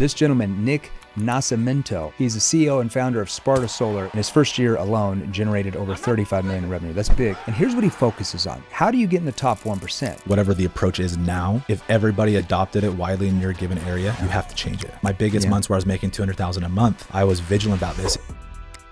This gentleman, Nick Nascimento, he's the CEO and founder of Sparta Solar. In his first year alone, generated over 35 million in revenue. That's big. And here's what he focuses on. How do you get in the top 1%? Whatever the approach is now, if everybody adopted it widely in your given area, you have to change it. My biggest months where I was making $200,000 a month, I was vigilant about this.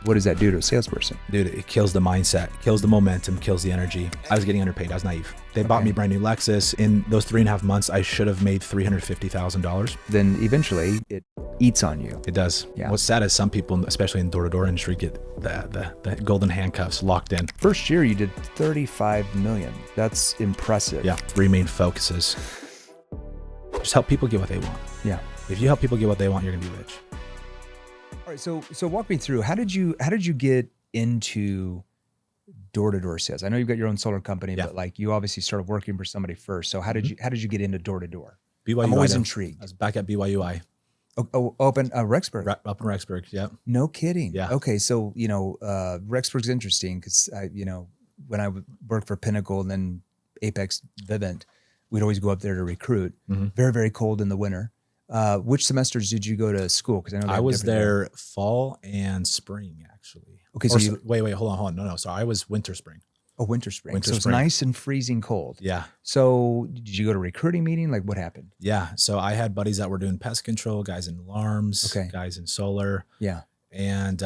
What does that do to a salesperson? Dude, it kills the mindset, kills the momentum, kills the energy. I was getting underpaid. I was naive. They bought me a brand new Lexus. In those 3.5 months, I should have made $350,000. Then eventually it eats on you. It does. Yeah. What's sad is some people, especially in door-to-door industry, get the golden handcuffs locked in. First year, you did 35 million. That's impressive. Yeah. 3 main focuses. Just help people get what they want. Yeah. If you help people get what they want, you're gonna be rich. All right, so walk me through, how did you get into door-to-door sales? I know you've got your own solar company, but like you obviously started working for somebody first. So how did you get into door-to-door? BYU. I'm always intrigued. I was back at BYUI. Oh, up in Rexburg. Up in Rexburg, yeah. No kidding. Yeah. Okay, so Rexburg's interesting because when I worked for Pinnacle and then Apex Vivint, we'd always go up there to recruit. Very, very cold in the winter. Which semesters did you go to school? Because I know I was there fall and spring, actually. Okay, so wait, hold on. No, sorry, I was winter, spring. Oh, winter, spring. So it's spring. nice and freezing cold. Yeah. So did you go to a recruiting meeting? Like what happened? Yeah. So I had buddies that were doing pest control, guys in alarms, guys in solar. Yeah. And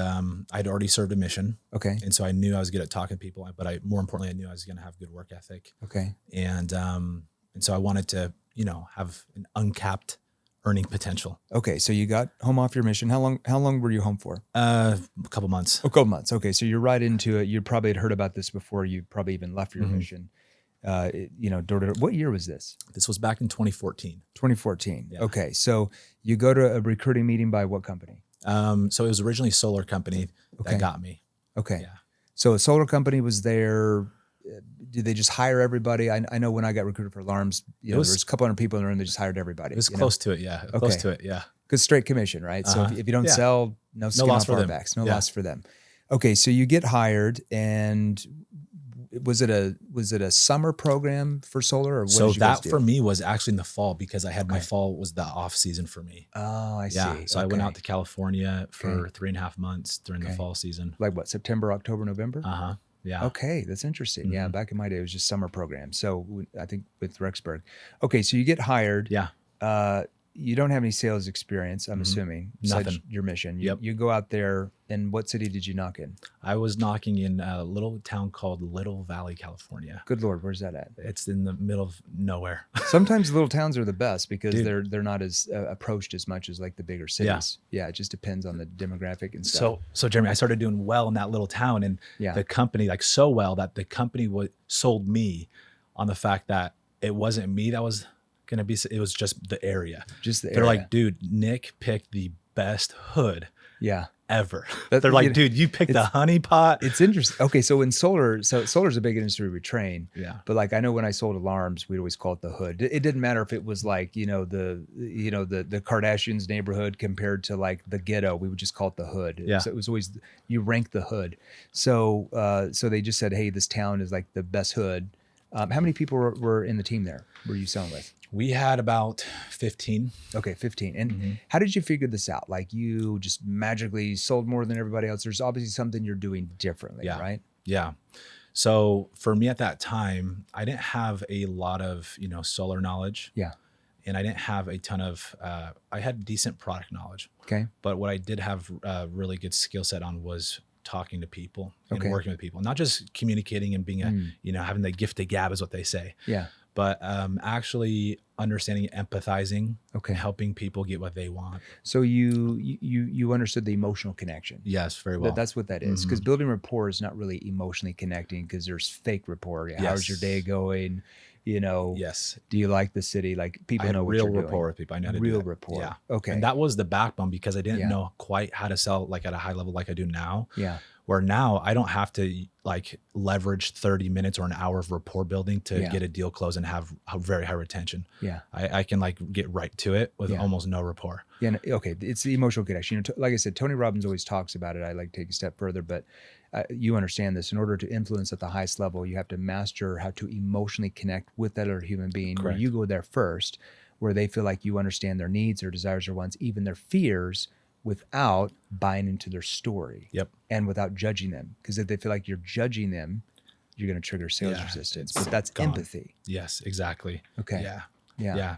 I'd already served a mission. Okay. And so I knew I was good at talking to people, but more importantly, I knew I was going to have good work ethic. Okay. And so I wanted to, have an uncapped earning potential. Okay. So you got home off your mission. How long were you home for? A couple months. A couple months. Okay. So you're right into it. You probably had heard about this before you probably even left your mission. Door-to-door. What year was this? This was back in 2014. 2014. Yeah. Okay. So you go to a recruiting meeting by what company? So it was originally a solar company that got me. Okay. Yeah. So a solar company was there. Did they just hire everybody? I know when I got recruited for alarms, there was a couple hundred people in the room. They just hired everybody. It was close to it. Yeah. Close to it. Yeah. Because straight commission, right? So if you don't sell, no skin loss off for our them. backs, no loss for them. Okay. So you get hired, and was it a summer program for solar, or what So did you guys do? for me was actually in the fall, because I had my fall was the off season for me. Oh, I see. So I went out to California for 3.5 months during the fall season. Like what, September, October, November? Yeah. Okay, that's interesting. Yeah, back in my day, it was just summer programs. So I think with Rexburg. Okay, so you get hired. Yeah. You don't have any sales experience, I'm assuming. Nothing. Your mission. Yep. You go out there, and what city did you knock in? I was knocking in a little town called Little Valley, California. Good Lord, where's that at? It's in the middle of nowhere. Sometimes little towns are the best because they're not as approached as much as like the bigger cities. Yeah, it just depends on the demographic and stuff. So Jeremy, I started doing well in that little town, and the company, like so well that the company sold me on the fact that it wasn't me that was going to be, it was just the area. They're like, dude, Nick picked the best hood ever. They're like, dude, you picked the honey pot. It's interesting. Okay, so in solar's a big industry we train. Yeah. But like I know when I sold alarms, we'd always call it the hood. It didn't matter if it was like, the Kardashians neighborhood compared to like the ghetto, we would just call it the hood. Yeah. So it was always, you rank the hood. So they just said, hey, this town is like the best hood. How many people were in the team there? Were you selling with? We had about 15. Okay, 15. And how did you figure this out? Like you just magically sold more than everybody else. There's obviously something you're doing differently, right? Yeah. So for me at that time, I didn't have a lot of, solar knowledge. Yeah. And I didn't have a ton of, I had decent product knowledge. Okay. But what I did have a really good skill set on was talking to people and working with people, not just communicating and being having the gift of gab is what they say. Yeah. But actually understanding, empathizing, helping people get what they want. So you understood the emotional connection. Yes, very well. That's what that is. Because building rapport is not really emotionally connecting because there's fake rapport. How's your day going? Yes. Do you like the city? Like people know what real you're doing. rapport with people. I know how to real do that. rapport. Yeah. Okay. And that was the backbone because I didn't know quite how to sell like at a high level like I do now. Yeah. Where now I don't have to like leverage 30 minutes or an hour of rapport building to get a deal closed and have a very high retention. Yeah. I can like get right to it with almost no rapport. Yeah. Okay. It's the emotional connection. Like I said, Tony Robbins always talks about it. I like to take a step further, but you understand this. In order to influence at the highest level, you have to master how to emotionally connect with that other human being. Where you go there first. where they feel like you understand their needs, their desires, their wants, even their fears, without buying into their story. Yep. And without judging them. Because if they feel like you're judging them, you're going to trigger sales resistance. But that's empathy. Yes, exactly. Okay. Yeah.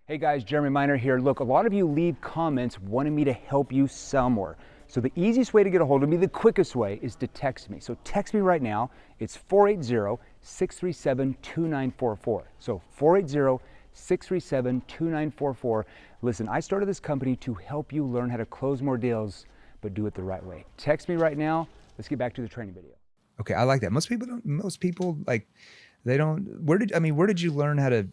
Hey guys, Jeremy Miner here. Look, a lot of you leave comments wanting me to help you sell more. So the easiest way to get a hold of me, the quickest way, is to text me. So text me right now. It's 480-637-2944. So 480-637-2944. Listen, I started this company to help you learn how to close more deals, but do it the right way. Text me right now. Let's get back to the training video. Okay, I like that. Most people like, they don't, where did you learn how to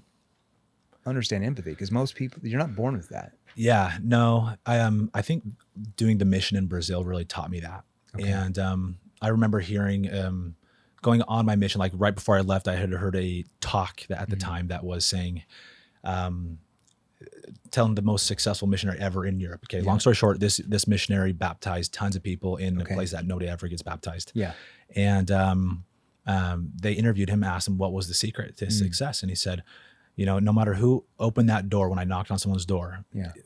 understand empathy? Because most people, you're not born with that. Yeah, no, I think doing the mission in Brazil really taught me that. Okay. And I remember hearing, going on my mission, like right before I left, I had heard a talk that at the time that was saying, telling the most successful missionary ever in Europe. Okay. Long story short, this missionary baptized tons of people in a place that nobody ever gets baptized. Yeah. And they interviewed him, asked him what was the secret to success. And he said, you know, no matter who opened that door, when I knocked on someone's door,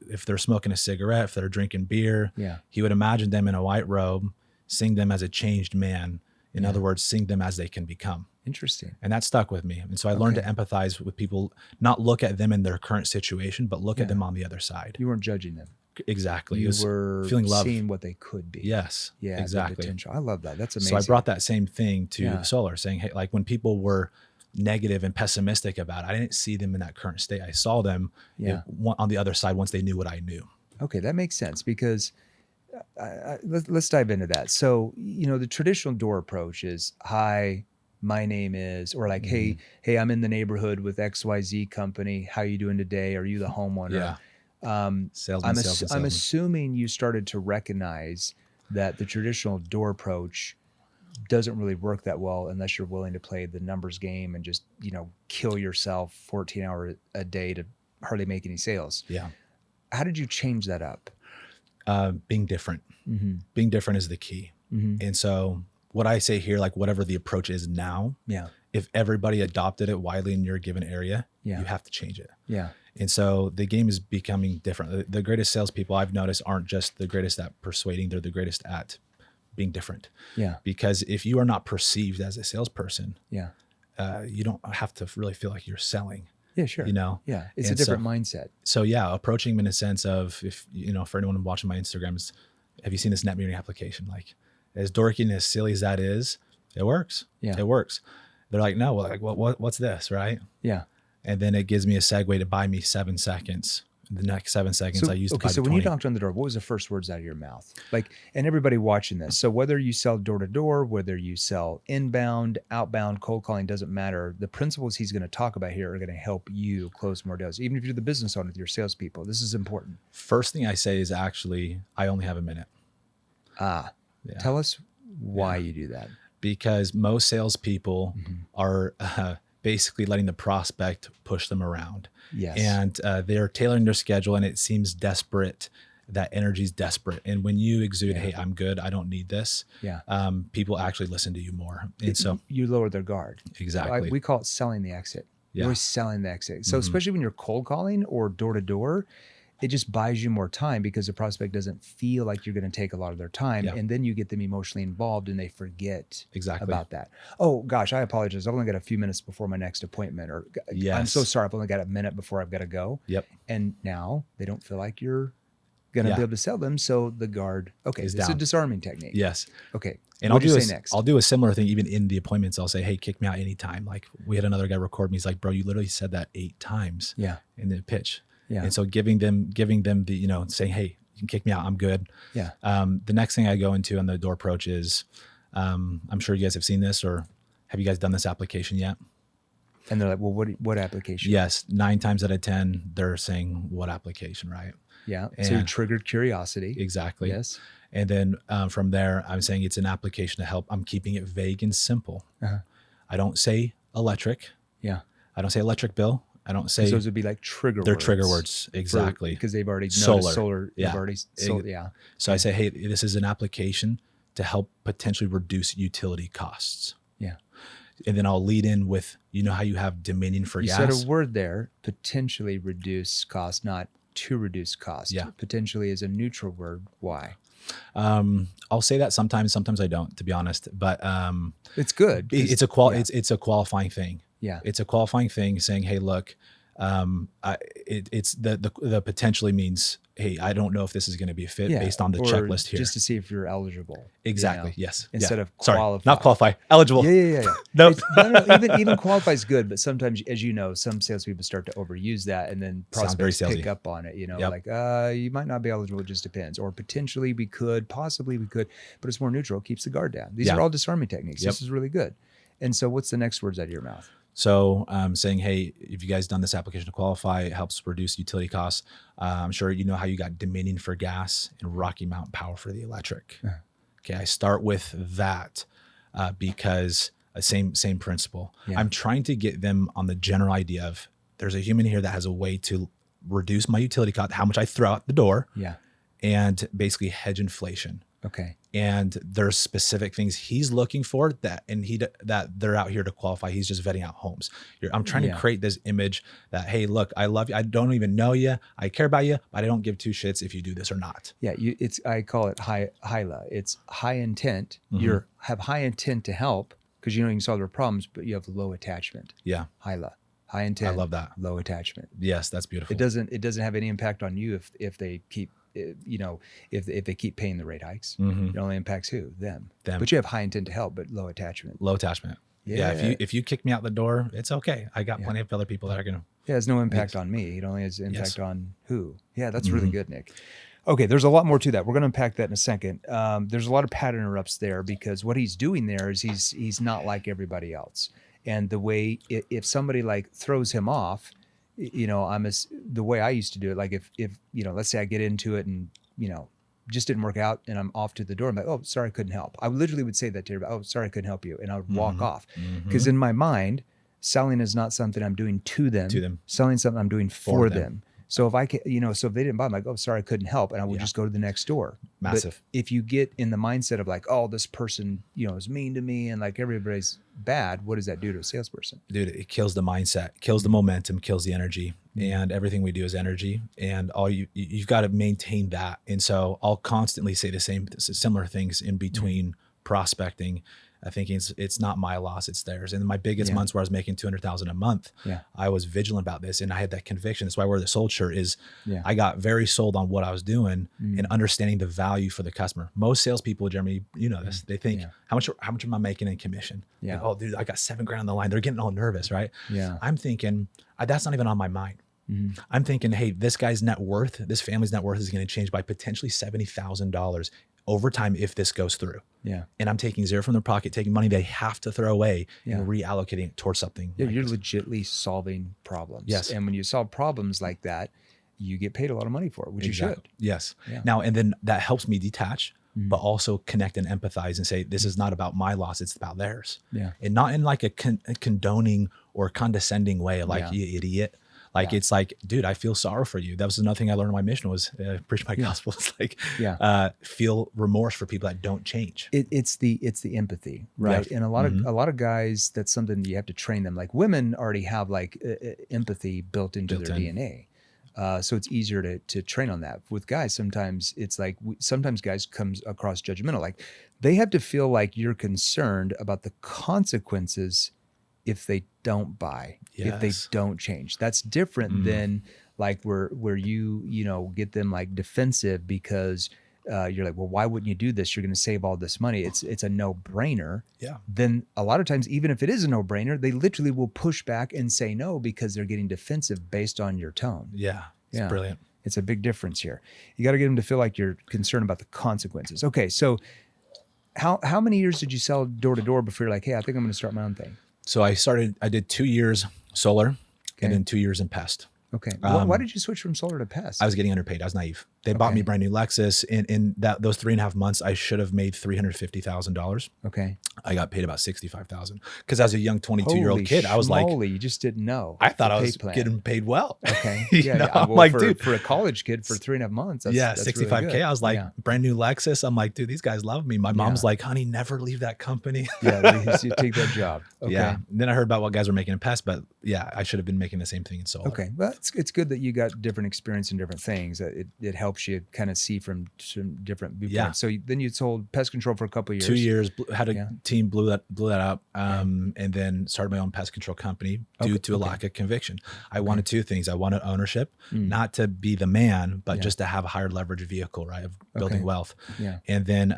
if they're smoking a cigarette, if they're drinking beer, he would imagine them in a white robe, sing them as a changed man. In other words, sing them as they can become. Interesting. And that stuck with me. And so I learned to empathize with people, not look at them in their current situation, but look at them on the other side. You weren't judging them. Exactly. You were feeling love, seeing what they could be. Yes. Yeah. Exactly. Potential. I love that. That's amazing. So I brought that same thing to Solar, saying, hey, like when people were negative and pessimistic about it, I didn't see them in that current state. I saw them on the other side once they knew what I knew. Okay. That makes sense, because let's dive into that. So, you know, the traditional door approach is, hi, my name is, or like, hey, I'm in the neighborhood with XYZ company. How you doing today? Are you the homeowner? Yeah. I'm assuming you started to recognize that the traditional door approach doesn't really work that well unless you're willing to play the numbers game and just, you know, kill yourself 14 hours a day to hardly make any sales. Yeah. How did you change that up? Being different. Being different is the key. And so what I say here, like whatever the approach is now, if everybody adopted it widely in your given area, you have to change it. Yeah. And so the game is becoming different. The greatest salespeople I've noticed aren't just the greatest at persuading, they're the greatest at being different. Yeah. Because if you are not perceived as a salesperson, you don't have to really feel like you're selling. Yeah, sure. You know? Yeah. It's a different mindset. So yeah, approaching them in a sense of, if, you know, for anyone watching my Instagrams, have you seen this net metering application? Like, as dorky and as silly as that is, it works. Yeah. It works. They're like, no, well, like, what's this? Right. Yeah. And then it gives me a segue to buy me 7 seconds. The next 7 seconds I used to buy so when 20. you knocked on the door, what was the first words out of your mouth? Like, and everybody watching this. So whether you sell door to door, whether you sell inbound, outbound, cold calling, doesn't matter. The principles he's going to talk about here are going to help you close more deals. Even if you're the business owner with your salespeople, this is important. First thing I say is actually, I only have a minute. Tell us why you do that. Because most salespeople are basically letting the prospect push them around. Yes. And they're tailoring their schedule, and it seems desperate. That energy is desperate. And when you exude, hey, I'm good, I don't need this. People actually listen to you more. And so you lower their guard. Exactly. We call it selling the exit. You're always selling the exit. So especially when you're cold calling or door to door, it just buys you more time because the prospect doesn't feel like you're going to take a lot of their time. And then you get them emotionally involved and they forget about that. Oh gosh, I apologize. I've only got a few minutes before my next appointment, or I'm so sorry. I've only got a minute before I've got to go. And now they don't feel like you're going to be able to sell them. So the guard, it's a disarming technique. Yes. Okay. And I'll do a similar thing even in the appointments. I'll say, hey, kick me out anytime. Like we had another guy record me. He's like, bro, you literally said that 8 times in the pitch. Yeah. And so giving them the, you know, saying, hey, you can kick me out, I'm good. Yeah. The next thing I go into on the door approach is, I'm sure you guys have seen this, or have you guys done this application yet? And they're like, well, what application? Yes. 9 times out of 10, they're saying, what application, right? Yeah. And so you triggered curiosity. Exactly. Yes. And then from there, I'm saying it's an application to help. I'm keeping it vague and simple. I don't say electric. Yeah. I don't say electric bill. I don't say those would be like trigger words. They're trigger words. Exactly. Because they've already noticed solar. Yeah. So I say, hey, this is an application to help potentially reduce utility costs. Yeah. And then I'll lead in with, you know how you have dominion for gas? You said a word there, potentially reduce cost, not to reduce cost. Yeah. Potentially is a neutral word. Why? I'll say that sometimes I don't, to be honest, but it's good. It's a qualifying thing. Yeah. It's a qualifying thing saying, hey, look, it's the potentially means, hey, I don't know if this is going to be a fit based on the checklist here. Just to see if you're eligible. Exactly. You know, Yes. Instead of Sorry, qualify. not qualify. Eligible. Yeah. No. Even qualify is good, but sometimes, as you know, some salespeople start to overuse that, and then prospects pick up on it. You know, like you might not be eligible. It just depends, or potentially we could, possibly we could, but it's more neutral. It keeps the guard down. These are all disarming techniques. This is really good. And so, what's the next words out of your mouth? So saying, hey, if you guys done this application to qualify, it helps reduce utility costs. I'm sure you know how you got dominion for gas and Rocky Mountain power for the electric. Okay, I start with that because same principle. Yeah. I'm trying to get them on the general idea of there's a human here that has a way to reduce my utility cost, how much I throw out the door, and basically hedge inflation. Okay. And there's specific things he's looking for that they're out here to qualify. He's just vetting out homes. I'm trying to create this image that, hey, look, I love you. I don't even know you. I care about you, but I don't give two shits if you do this or not. Yeah. I call it HILA. It's high intent. You have high intent to help because you know you can solve their problems, but you have low attachment. Yeah. HILA. High intent. I love that. Low attachment. Yes, that's beautiful. It doesn't have any impact on you if they keep, you know, if they keep paying the rate hikes. It only impacts who? Them. But you have high intent to help, but low attachment. Low attachment. Yeah. If you kick me out the door, it's okay. I got plenty of other people that are gonna. Yeah, it has no impact on me. It only has impact on who. Yeah, that's really good, Nick. Okay, there's a lot more to that. We're going to unpack that in a second. There's a lot of pattern interrupts there because what he's doing there is he's not like everybody else. And the way if somebody like throws him off, you know, the way I used to do it, like if you know, let's say I get into it and, you know, just didn't work out and I'm off to the door. I'm like, oh, sorry, I couldn't help. I literally would say that to everybody. Oh, sorry, I couldn't help you. And I would walk off because in my mind, selling is not something I'm doing to them. Selling something I'm doing for them. So if I can, you know, so if they didn't buy, I'm like, oh, sorry, I couldn't help. And I would just go to the next door. Massive. But if you get in the mindset of like, oh, this person, you know, is mean to me and like everybody's bad, what does that do to a salesperson? Dude, it kills the mindset, kills the momentum, kills the energy. And everything we do is energy. And all you've got to maintain that. And so I'll constantly say the similar things in between prospecting. I think it's not my loss, it's theirs. And my biggest months where I was making $200,000 a month, I was vigilant about this and I had that conviction. That's why I wear the sold shirt is I got very sold on what I was doing and understanding the value for the customer. Most salespeople, Jeremy, you know this, they think how much am I making in commission? Like, oh dude, I got $7,000 on the line. They're getting all nervous, right? I'm thinking that's not even on my mind. I'm thinking, hey, this guy's net worth, this family's net worth is going to change by potentially $70,000 over time if this goes through. And I'm taking zero from their pocket, taking money they have to throw away and reallocating it towards something. Yeah, you're legitimately solving problems. Yes. And when you solve problems like that, you get paid a lot of money for it, which you should. Yes. Now, and then that helps me detach, but also connect and empathize and say, this is not about my loss, it's about theirs. And not in like a condoning or condescending way, like you idiot. Like it's like, dude, I feel sorrow for you. That was another thing I learned in my mission was preach my gospel. It's like feel remorse for people that don't change. It's the empathy, right? And a lot of guys, that's something you have to train them. Like women already have like empathy built into their DNA. So it's easier to train on that. With guys, sometimes it's like, sometimes guys comes across judgmental. Like they have to feel like you're concerned about the consequences if they don't buy, if they don't change. That's different than like where you know, get them like defensive because you're like, well, why wouldn't you do this? You're going to save all this money. It's a no-brainer. Then a lot of times, even if it is a no-brainer, they literally will push back and say no because they're getting defensive based on your tone. It's brilliant. It's a big difference here. You got to get them to feel like you're concerned about the consequences. Okay, so how many years did you sell door to door before you're like, hey, I think I'm going to start my own thing? So I did 2 years solar and then 2 years in pest. Okay. Why did you switch from solar to pest? I was getting underpaid. I was naive. They bought me a brand new Lexus. In those 3.5 months, I should have made $350,000. Okay. I got paid about $65,000 because as a young 22-year-old kid, I was like, you just didn't know. I thought I was getting paid well. Okay. Yeah. I'm well, like, dude, for a college kid for 3.5 months, that's 65K. really good. I was like, brand new Lexus. I'm like, dude, these guys love me. My mom's like, honey, never leave that company. You take that job. Okay. Yeah. And then I heard about what guys were making in pest, but yeah, I should have been making the same thing in solar. Okay. Well, it's good that you got different experience in different things. It helps you kind of see from some different viewpoints. Yeah. So then you sold pest control for a couple of years. 2 years, had a team, blew that up, and then started my own pest control company due to a lack of conviction. I wanted two things. I wanted ownership, not to be the man, but just to have a higher leverage vehicle, right, of building wealth. Yeah. And then,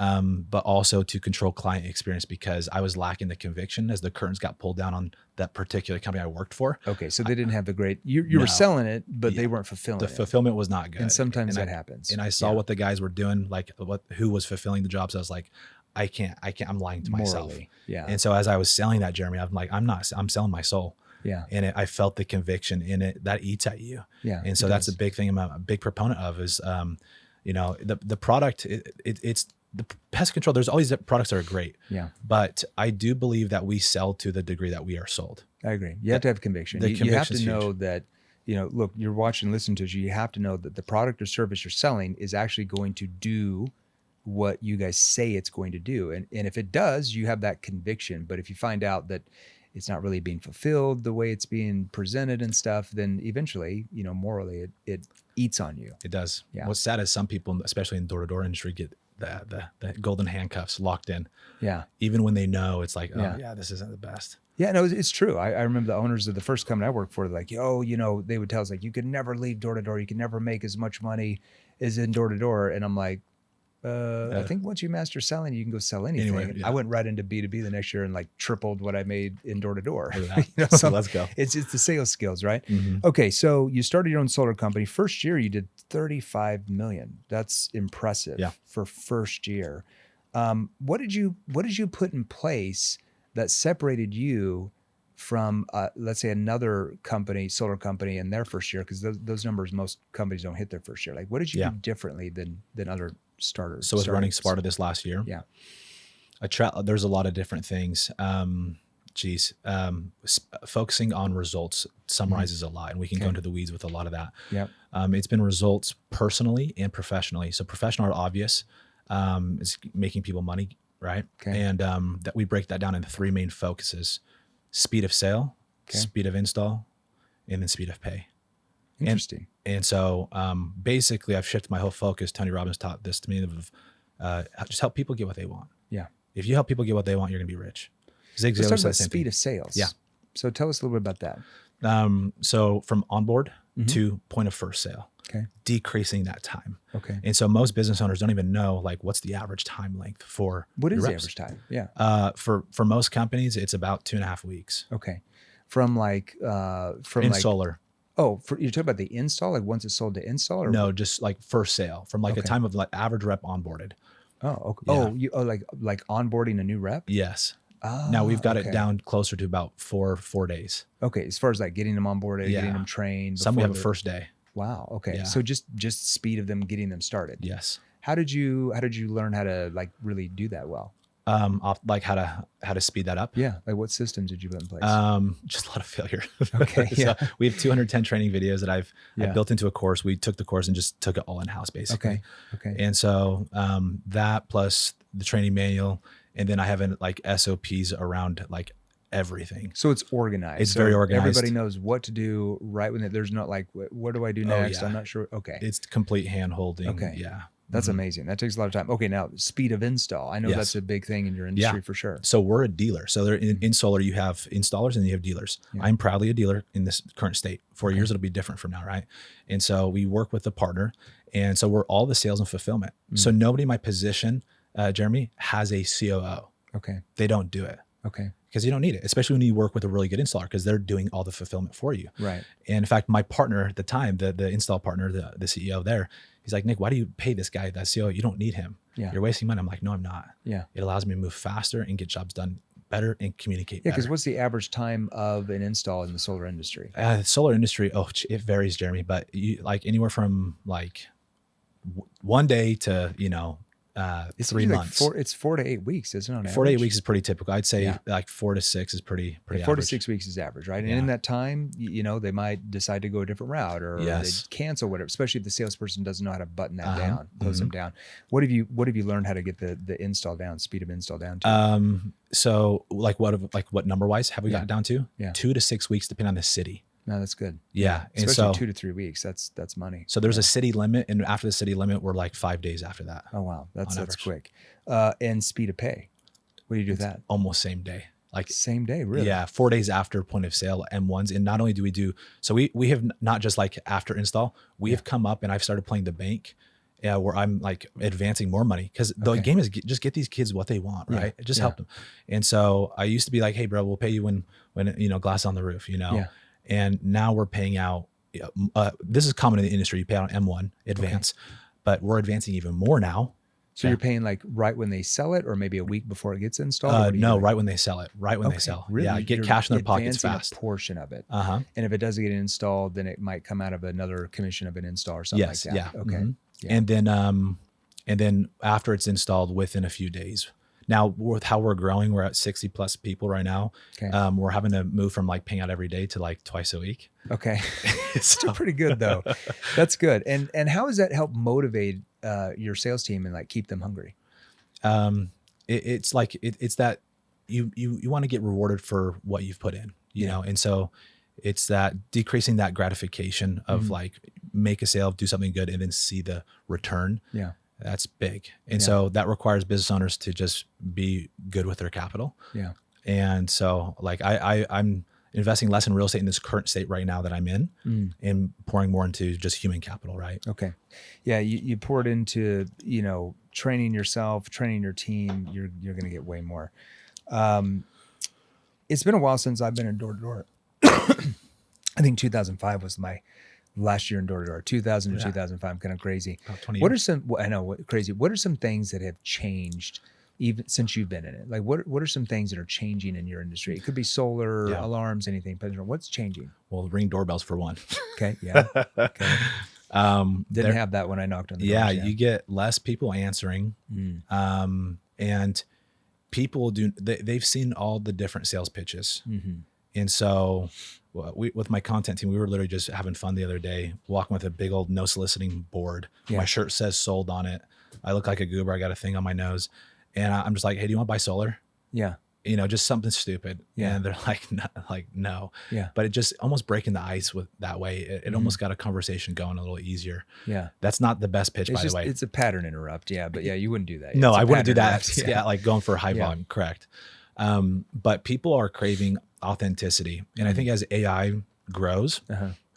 but also to control client experience because I was lacking the conviction as the curtains got pulled down on that particular company I worked for. Okay. So they didn't have the great, you were selling it, but they weren't fulfilling it. The fulfillment was not good. And sometimes that happens. And I saw what the guys were doing, like who was fulfilling the jobs. I was like, I can't, I'm lying to myself. Yeah. And so as I was selling that, Jeremy, I'm like, I'm selling my soul. Yeah. And I felt the conviction in it that eats at you. Yeah. And so that's a big thing I'm a big proponent of is, the product, it's the pest control. There's all these products that are great. Yeah. But I do believe that we sell to the degree that we are sold. I agree. You have to have conviction. You have to know that, look, you're watching, listen to us. You have to know that the product or service you're selling is actually going to do what you guys say it's going to do. And if it does, you have that conviction. But if you find out that it's not really being fulfilled the way it's being presented and stuff, then eventually, morally it eats on you. It does. Yeah. What's sad is some people, especially in door-to-door industry, get the golden handcuffs locked in. Yeah. Even when they know it's like, this isn't the best. Yeah, no, it's true. I remember the owners of the first company I worked for, like, they would tell us like, you could never leave door-to-door. You can never make as much money as in door-to-door. And I'm like, I think once you master selling, you can go sell anything. Anyway, I went right into B2B the next year and like tripled what I made in door to door. So let's go. It's the sales skills, right? Mm-hmm. Okay, so you started your own solar company. First year, you did 35 million. That's impressive for first year. What did you put in place that separated you from, let's say, another company, solar company, in their first year? Because those numbers, most companies don't hit their first year. Like, what did you do differently than other starters? So with running Sparta this last year, there's a lot of different things. Focusing on results summarizes a lot, and we can go into the weeds with a lot of that. Yeah. It's been results personally and professionally. So professional are obvious, is making people money, right? Okay. And that we break that down into three main focuses: speed of sale, speed of install, and then speed of pay. Interesting. And so basically I've shifted my whole focus. Tony Robbins taught this to me of just help people get what they want. Yeah. If you help people get what they want, you're going to be rich. Let's talk about speed of sales. Yeah. So tell us a little bit about that. So from onboard to point of first sale, decreasing that time. Okay. And so most business owners don't even know, like, what's the average time length for what is the average time? Yeah. For most companies, it's about 2.5 weeks. Okay. From solar. Oh, you're talking about the install, like once it's sold to install, or no, just like first sale from like a time of like average rep onboarded. Oh, okay. Yeah. Like onboarding a new rep. Yes. Now we've got it down closer to about four days. Okay, as far as like getting them onboarded, getting them trained. Some we have a first day. Wow. Okay. Yeah. So just speed of them getting them started. Yes. How did you learn how to like really do that well? Like how to speed that up. Yeah. Like what systems did you put in place? Just a lot of failure. Okay. So we have 210 training videos that I've built into a course. We took the course and just took it all in house basically. Okay. And so, that plus the training manual, and then I have like SOPs around like everything. So it's organized. It's very organized. Everybody knows what to do right when there's not like, what do I do next? I'm not sure. Okay. It's complete hand holding. Okay. Yeah. That's amazing. That takes a lot of time. Okay, now speed of install. I know that's a big thing in your industry for sure. So we're a dealer. So in solar, you have installers and you have dealers. Yeah. I'm proudly a dealer in this current state. 4 years, it'll be different from now, right? And so we work with a partner. And so we're all the sales and fulfillment. So nobody in my position, Jeremy, has a COO. Okay. They don't do it. Okay. Because you don't need it, especially when you work with a really good installer, because they're doing all the fulfillment for you. Right. And in fact, my partner at the time, the install partner, the CEO there, he's like, Nick, why do you pay this guy, that CEO? You don't need him. Yeah. You're wasting money. I'm like, no, I'm not. Yeah. It allows me to move faster and get jobs done better and communicate Yeah, better. because what's the average time of an install in the solar industry? The solar industry, it varies, Jeremy, but you like anywhere from like 1 day to, It's 3 usually months. It's 4 to 8 weeks, isn't it? On 4 to 8 average? weeks is pretty typical. I'd say like 4 to 6 is pretty 4 to average. 6 weeks is average, right? And Yeah. in that time, they might decide to go a different route, or Yes. they cancel whatever. Especially if the salesperson doesn't know how to button that Uh-huh. down, close them down. What have you learned how to get the install down, speed of install down to? So what number wise have we got down to? Yeah. 2 to 6 weeks, depending on the city. No, that's good. Yeah. And Especially so 2 to 3 weeks. That's money. So there's a city limit, and after the city limit, we're like 5 days after that. Oh wow, that's average. quick. And speed of pay. What do you do with that? Almost same day. Like Same day, really? Yeah, 4 days after point of sale M1s. And not only do we do, so we have not just like after install, we have come up and I've started playing the bank, where I'm like advancing more money, because the game is just get these kids what they want, right? Just help them. And so I used to be like, hey bro, we'll pay you when glass on the roof, and now we're paying out, this is common in the industry, you pay out on M1 advance, but we're advancing even more now. So you're paying like right when they sell it, or maybe a week before it gets installed? No, right when they sell it. Right when they sell. Really? Yeah, get You're cash in their pockets advancing fast. a portion of it. Uh-huh. And if it doesn't get installed, then it might come out of another commission of an install or something like that. Yeah. Okay. Mhm. Yeah. And then after it's installed, within a few days. Now with how we're growing, we're at 60 plus people right now. Okay. We're having to move from like paying out every day to like twice a week. Okay. Still pretty good though. That's good. And how does that help motivate your sales team and like keep them hungry? It's that you want to get rewarded for what you've put in, you know? And so it's that decreasing that gratification of like make a sale, do something good, and then see the return. Yeah. That's big. And so that requires business owners to just be good with their capital. Yeah. And so like I'm investing less in real estate in this current state right now that I'm in, and pouring more into just human capital. Right. Okay. Yeah. You pour it into, training yourself, training your team, you're going to get way more. It's been a while since I've been in door to door. I think 2005 was my last year in door to door. 2000 to 2005, kind of crazy. About 20 What years. are some, I know, crazy. What are some things that have changed even since you've been in it? Like what are some things that are changing in your industry? It could be solar, alarms, anything. But what's changing? Well, ring doorbells for one. Okay. Yeah. Okay. Didn't have that when I knocked on the doors. You get less people answering. And people they've seen all the different sales pitches. And so with my content team, we were literally just having fun the other day, walking with a big old no soliciting board. My shirt says sold on it. I look like a goober. I got a thing on my nose. And I'm just like, hey, do you want to buy solar? Yeah. Just something stupid. Yeah. And they're like, no. Yeah. But it just almost breaking the ice with that way. It almost got a conversation going a little easier. Yeah. That's not the best pitch, by the way. It's a pattern interrupt. Yeah. But yeah, you wouldn't do that. No, It's a I wouldn't do pattern that. interrupt. Yeah. Like going for high volume. Correct. But people are craving authenticity. And I think as AI grows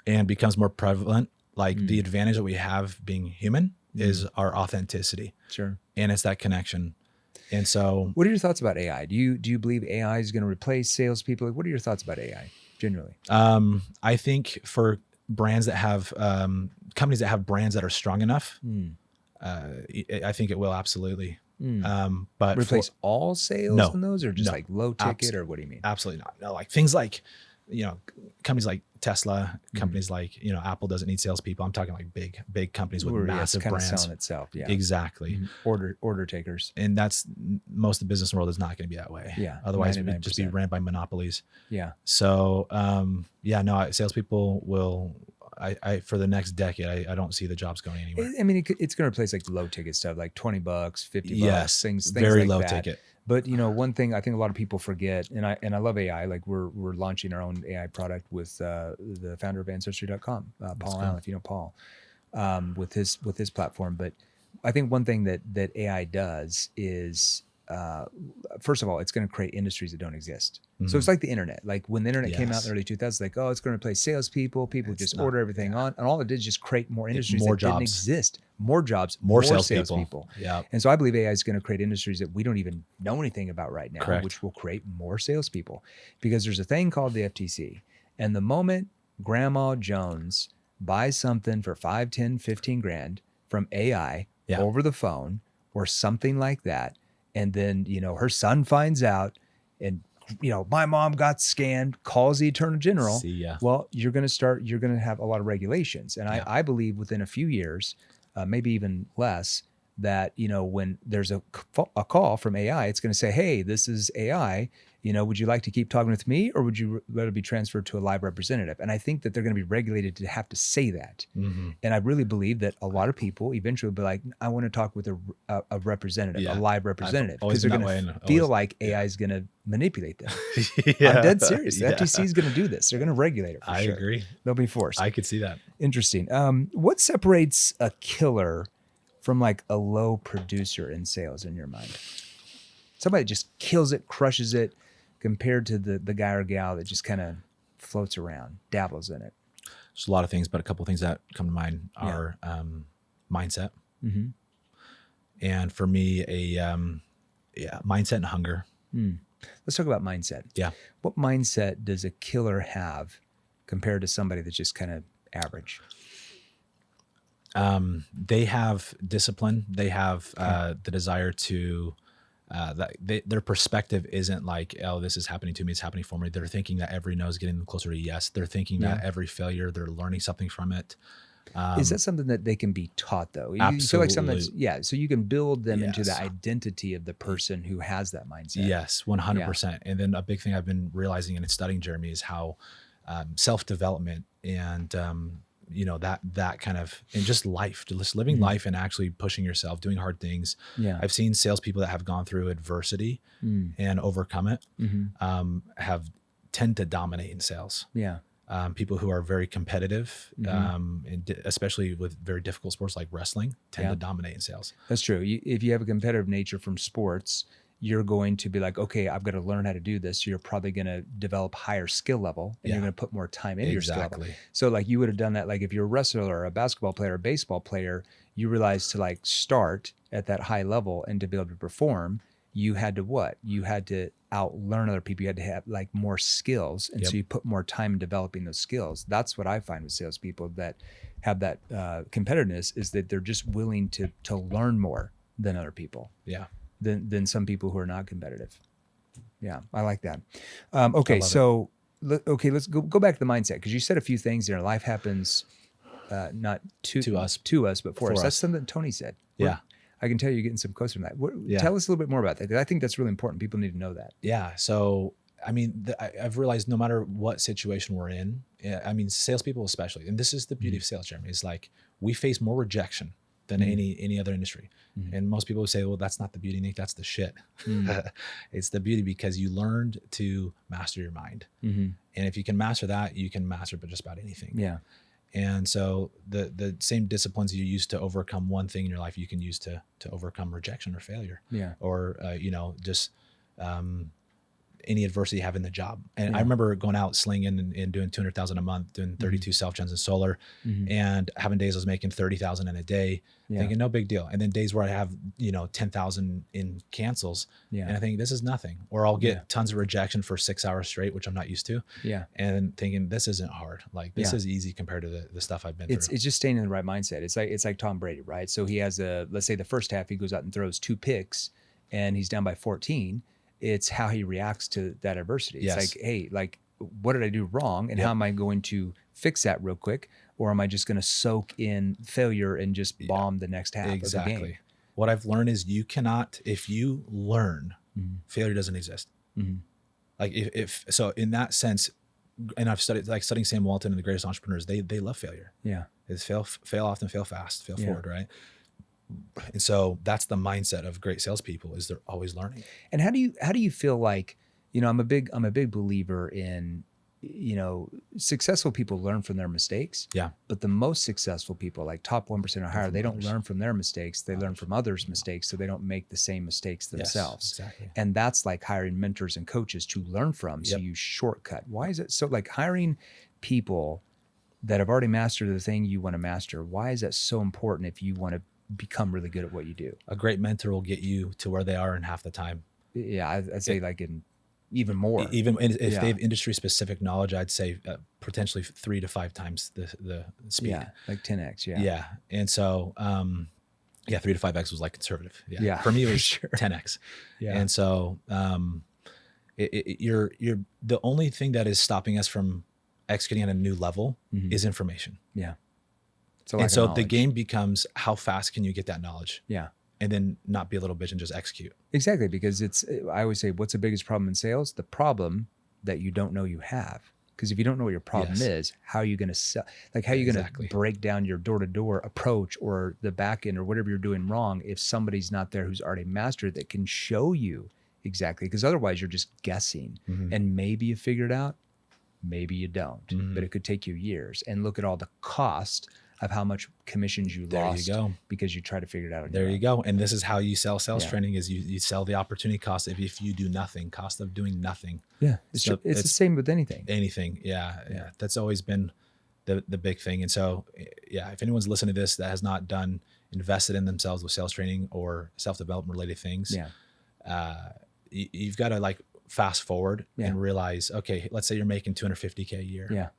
and becomes more prevalent, like the advantage that we have being human is our authenticity. Sure. And it's that connection. And so, what are your thoughts about AI? Do you believe AI is going to replace salespeople? Like, what are your thoughts about AI generally? I think for brands that have companies that have brands that are strong enough, I think it will absolutely. But replace all sales in those, or just like low ticket, or what do you mean? Absolutely not. No, like things like, companies like Tesla, companies like, Apple doesn't need salespeople. I'm talking like big companies with massive kind brands. of selling itself. Yeah, exactly. Order takers. And that's most of the business world is not going to be that way. Yeah. Otherwise it would just be ran by monopolies. Yeah. So, salespeople will, I for the next decade, I don't see the jobs going anywhere. I mean, it's going to replace like low ticket stuff, like $20, $50, yes, things very like low that. ticket. But one thing I think a lot of people forget, and I love AI. Like we're launching our own AI product with the founder of Ancestry.com, Paul Allen, if you know Paul, with his platform. But I think one thing that AI does is, first of all, it's going to create industries that don't exist. So it's like the internet. Like when the internet came out in the early 2000s, like, it's going to replace salespeople. People just order everything on, and all it did is just create more industries that didn't exist. More jobs, more salespeople. Yeah. And so I believe AI is going to create industries that we don't even know anything about right now, Correct. which will create more salespeople, because there's a thing called the FTC. And the moment Grandma Jones buys something for 5, 10, 15 grand from AI over the phone or something like that, and then, her son finds out, and my mom got scammed, calls the Attorney General. See ya. Well, you're going to have a lot of regulations. And I believe within a few years, maybe even less, that, when there's a call from AI, it's going to say, hey, this is AI, would you like to keep talking with me, or would you rather be transferred to a live representative? And I think that they're going to be regulated to have to say that. Mm-hmm. And I really believe that a lot of people eventually will be like, I want to talk with a representative, a live representative, because they're going to feel like AI is going to manipulate them. I'm dead serious. The FTC is going to do this. They're going to regulate it for sure. I agree. They'll be forced. I could see that. Interesting. What separates a killer from like a low producer in sales in your mind? Somebody just kills it, crushes it, compared to the guy or gal that just kind of floats around, dabbles in it. There's a lot of things, but a couple of things that come to mind are mindset. Mm-hmm. And for me, mindset and hunger. Let's talk about mindset. Yeah. What mindset does a killer have compared to somebody that's just kind of average? They have discipline. They have the desire to, their perspective isn't like, oh, this is happening to me, it's happening for me. They're thinking that every no is getting them closer to yes. They're thinking that every failure, they're learning something from it. Is that something that they can be taught though? You Absolutely. feel like something so you can build them into the identity of the person who has that mindset. Yes, 100%. Yeah. And then a big thing I've been realizing and studying, Jeremy, is how self-development and that kind of, and just life, just living life and actually pushing yourself, doing hard things. Yeah. I've seen salespeople that have gone through adversity and overcome it, tend to dominate in sales. Yeah. People who are very competitive, and especially with very difficult sports like wrestling, tend to dominate in sales. That's true. If you have a competitive nature from sports, you're going to be like, okay, I've got to learn how to do this. So you're probably going to develop higher skill level, and you're going to put more time into your skill level. So like you would have done that. Like if you're a wrestler or a basketball player or a baseball player, you realize to like start at that high level and to be able to perform, you had to what? You had to outlearn other people. You had to have like more skills. And so you put more time in developing those skills. That's what I find with salespeople that have that competitiveness, is that they're just willing to learn more than other people. Yeah. Than some people who are not competitive. Yeah, I like that. Okay, so let's go back to the mindset, because you said a few things there. Life happens not to us, but for us. That's something Tony said. Yeah. I can tell you're getting some quotes from that. Tell us a little bit more about that, because I think that's really important. People need to know that. Yeah. So, I mean, I've realized no matter what situation we're in, I mean, salespeople especially, and this is the beauty of sales, Jeremy, is like we face more rejection than any other industry. And most people say, well, that's not the beauty, Nick, that's the shit. It's the beauty because you learned to master your mind. And if you can master that, you can master just about anything. Yeah. And so the same disciplines you use to overcome one thing in your life, you can use to overcome rejection or failure. Yeah. Or, just any adversity you have in the job. And I remember going out slinging and doing 200,000 a month, doing 32 self-gens in solar, and having days I was making 30,000 in a day, thinking no big deal. And then days where I have, 10,000 in cancels, and I think this is nothing. Or I'll get tons of rejection for 6 hours straight, which I'm not used to. Yeah. And thinking this isn't hard. Like this is easy compared to the stuff I've been through. It's just staying in the right mindset. It's like Tom Brady, right? So he has let's say the first half, he goes out and throws 2 picks and he's down by 14. It's how he reacts to that adversity. It's like, hey, like, what did I do wrong? And how am I going to fix that real quick? Or am I just going to soak in failure and just bomb the next half of the game? What I've learned is you cannot, if you learn, failure doesn't exist. Like if so in that sense, and I've studying Sam Walton and the greatest entrepreneurs, they love failure. Yeah. It's fail often, fail fast, fail forward, right? And so that's the mindset of great salespeople, is they're always learning. And how do you feel like, I'm a big believer in, successful people learn from their mistakes. Yeah. But the most successful people, like top 1% or higher, they don't learn from their mistakes. They learn from others' mistakes, so they don't make the same mistakes themselves. Yes, exactly. And that's like hiring mentors and coaches to learn from. So you shortcut. Why is it so, like hiring people that have already mastered the thing you want to master? Why is that so important if you want to become really good at what you do? A great mentor will get you to where they are in half the time. Yeah, I'd say like in even more. Even if they have industry specific knowledge, I'd say potentially 3 to 5 times the speed. Yeah, like 10x. Yeah. Yeah, and so 3 to 5x was like conservative. Yeah. For me it was 10x. Yeah. And so you're the only thing that is stopping us from executing at a new level is information. Yeah. And so the game becomes, how fast can you get that knowledge? Yeah. And then not be a little bitch and just execute. Exactly. Because I always say, what's the biggest problem in sales? The problem that you don't know you have. Because if you don't know what your problem is, how are you going to sell? Like, how are you going to break down your door-to-door approach or the back end or whatever you're doing wrong if somebody's not there who's already mastered that can show you exactly? Because otherwise you're just guessing, and maybe you figure it out, maybe you don't, but it could take you years. And look at all the cost of how much commissions you lost because you try to figure it out. There you go. And this is how you sell sales training, is you sell the opportunity cost if you do nothing, cost of doing nothing. Yeah. It's the same with anything. Yeah. That's always been the big thing. And so, if anyone's listening to this that has not invested in themselves with sales training or self-development related things, you've got to like fast forward and realize, okay, let's say you're making $250K a year.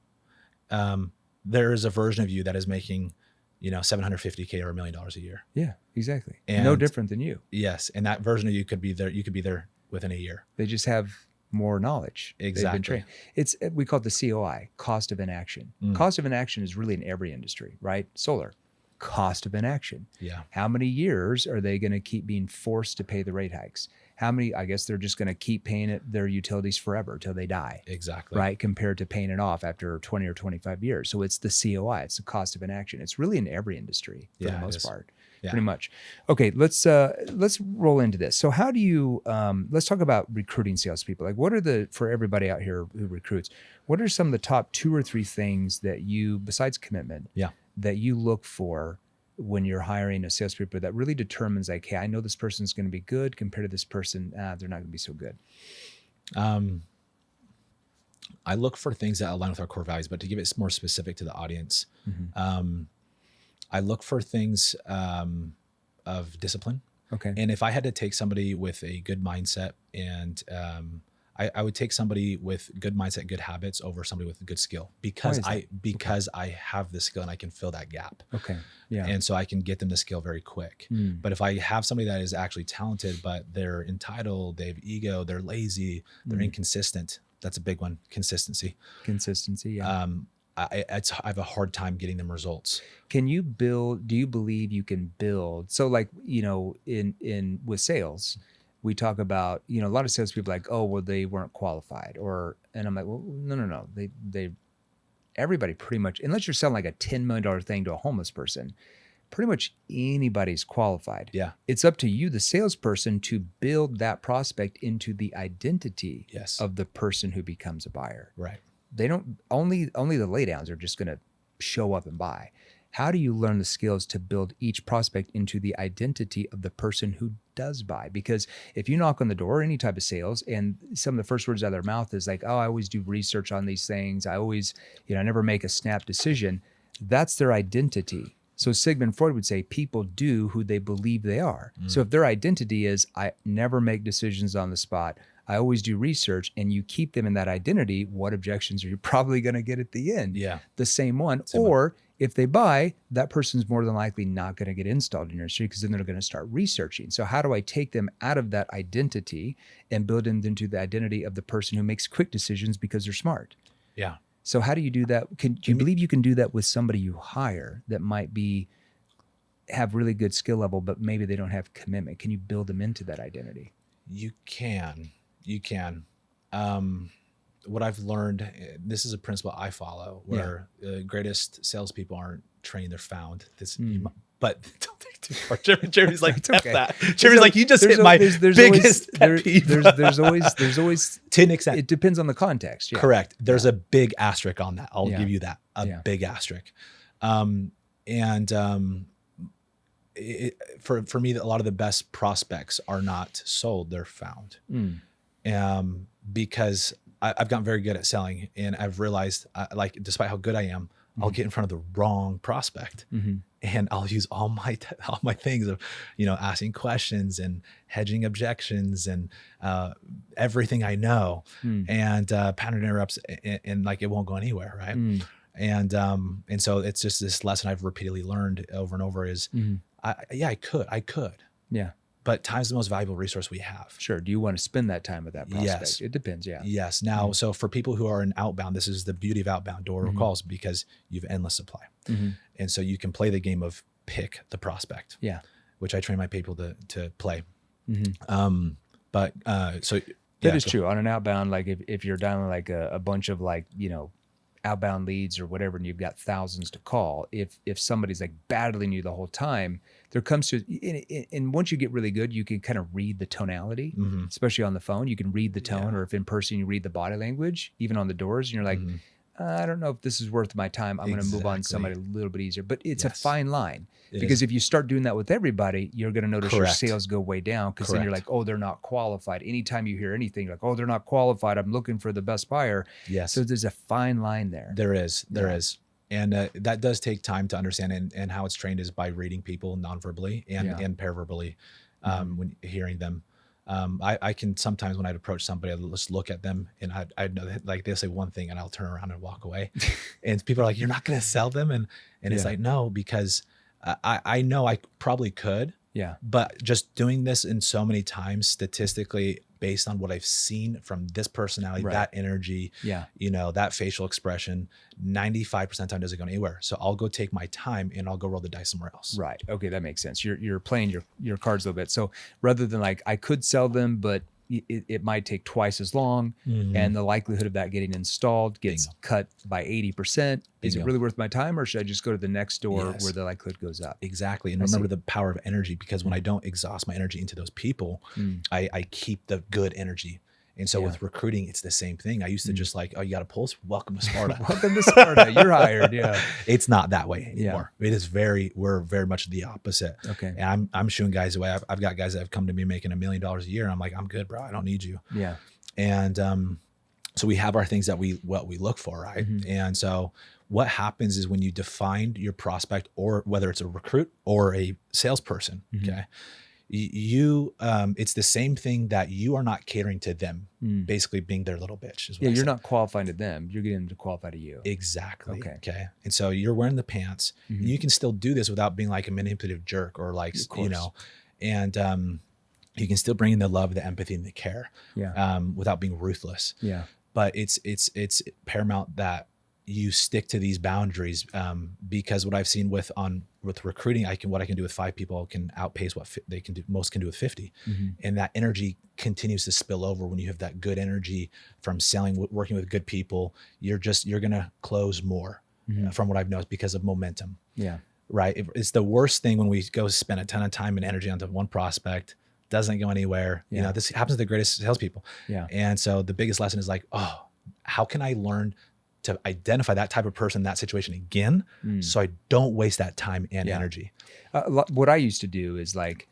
Yeah. There is a version of you that is making, $750K or $1 million a year. Yeah, exactly. And no different than you. Yes. And that version of you could be there. You could be there within a year. They just have more knowledge. Exactly. We call it the COI, cost of inaction. Cost of inaction is really in every industry, right? Solar, cost of inaction. Yeah. How many years are they going to keep being forced to pay the rate hikes? How many, I guess they're just going to keep paying their utilities forever till they die. Exactly. Right. Compared to paying it off after 20 or 25 years. So it's the COI, it's the cost of inaction. It's really in every industry for the most part, pretty much. Okay. Let's roll into this. So how do you, let's talk about recruiting salespeople. Like, what are for everybody out here who recruits, what are some of the top 2 or 3 things that you, besides commitment, that you look for when you're hiring a salespeople that really determines, like, hey, I know this person's going to be good compared to this person, they're not going to be so good? I look for things that align with our core values, but to give it more specific to the audience, I look for things of discipline. Okay. And if I had to take somebody with a good mindset and I would take somebody with good mindset, good habits over somebody with a good skill because I have the skill and I can fill that gap. Okay. Yeah. And so I can get them the skill very quick. But if I have somebody that is actually talented, but they're entitled, they have ego, they're lazy, they're inconsistent. That's a big one. Consistency. Yeah. I have a hard time getting them results. Do you believe you can build? So like, in with sales, we talk about, a lot of salespeople like, oh, well, they weren't qualified, and I'm like, well, no. Everybody pretty much, unless you're selling like a $10 million thing to a homeless person, pretty much anybody's qualified. Yeah. It's up to you, the salesperson, to build that prospect into the identity of the person who becomes a buyer. Right. They don't, only the laydowns are just going to show up and buy. How do you learn the skills to build each prospect into the identity of the person who does buy? Because if you knock on the door, any type of sales, and some of the first words out of their mouth is like, oh, I always do research on these things. I always, I never make a snap decision. That's their identity. So Sigmund Freud would say people do who they believe they are. So if their identity is, I never make decisions on the spot, I always do research, and you keep them in that identity, what objections are you probably going to get at the end? Yeah. The same one. If they buy, that person's more than likely not going to get installed in your industry because then they're going to start researching. So how do I take them out of that identity and build them into the identity of the person who makes quick decisions because they're smart? Yeah. So how do you do that? Do you believe you can do that with somebody you hire that might have really good skill level, but maybe they don't have commitment? Can you build them into that identity? You can. What I've learned, this is a principle I follow, where the greatest salespeople aren't trained, they're found. But don't take too far. Jeremy's like, F that. Jeremy's like, you just hit my biggest pet peeve. There's always to an extent. It depends on the context. Yeah. Correct. There's a big asterisk on that. I'll give you that. Big asterisk. For me, a lot of the best prospects are not sold, they're found. Because I've gotten very good at selling, and I've realized, despite how good I am, I'll get in front of the wrong prospect, and I'll use all my things of, asking questions and hedging objections and everything I know, and pattern interrupts, and like it won't go anywhere, right? And so it's just this lesson I've repeatedly learned over and over is, I could. Yeah. but time's the most valuable resource we have. Sure. Do you want to spend that time with that prospect? Yes. It depends. Yeah. Yes. Now, so for people who are in outbound, this is the beauty of outbound door calls, because you've endless supply. And so you can play the game of pick the prospect. Yeah. Which I train my people to play. So that is true on an outbound. Like if you're dialing like a bunch of like, outbound leads or whatever, and you've got thousands to call, if somebody's like battling you the whole time, there comes to, and once you get really good, you can kind of read the tonality, especially on the phone. You can read the tone, or if in person, you read the body language, even on the doors, and you're like, I don't know if this is worth my time. I'm going to move on to somebody a little bit easier. But it's a fine line, because if you start doing that with everybody, you're going to notice your sales go way down, because then you're like, oh, they're not qualified. Anytime you hear anything like, oh, they're not qualified, I'm looking for the best buyer. Yes. So there's a fine line there. There is. And that does take time to understand, and how it's trained is by reading people non-verbally and paraverbally, when hearing them. I can sometimes, when I'd approach somebody, I'd just look at them, and I'd know that, like, they'll say one thing and I'll turn around and walk away. And people are like, you're not going to sell them? And it's like, no, because I know I probably could. Yeah. But just doing this in so many times, statistically, based on what I've seen from this personality, that energy, that facial expression, 95% of the time doesn't go anywhere. So I'll go take my time and I'll go roll the dice somewhere else. Right. Okay, that makes sense. You're playing your cards a little bit. So rather than like, I could sell them, but it might take twice as long, and the likelihood of that getting installed gets cut by 80%. Is it really worth my time, or should I just go to the next door where the likelihood goes up? Exactly. And remember the power of energy, because when I don't exhaust my energy into those people, I keep the good energy. And so with recruiting, it's the same thing. I used to just like, oh, you got a pulse? Welcome to Sparta. Welcome to Sparta. You're hired. Yeah. It's not that way anymore. It is we're very much the opposite. Okay. And I'm shooing guys away. I've got guys that have come to me making $1 million a year. I'm like, I'm good, bro. I don't need you. Yeah. And so we have our things that we look for, right? And so what happens is when you define your prospect, or whether it's a recruit or a salesperson, okay, you it's the same thing, that you are not catering to them, basically being their little bitch. Is what you're not qualifying to them. You're getting them to qualify to you. Exactly. Okay. And so you're wearing the pants. And you can still do this without being like a manipulative jerk, or like, and you can still bring in the love, the empathy, and the care, without being ruthless. Yeah. But it's paramount that you stick to these boundaries, because what I've seen with recruiting, what I can do with 5 people can outpace what most can do with 50. And that energy continues to spill over when you have that good energy from selling, working with good people. You're going to close more, from what I've noticed, because of momentum. Yeah. Right. It's the worst thing when we go spend a ton of time and energy onto one prospect, doesn't go anywhere. Yeah. This happens to the greatest salespeople. Yeah. And so the biggest lesson is like, oh, how can I learn to identify that type of person in that situation again, so I don't waste that time and energy? What I used to do is, like,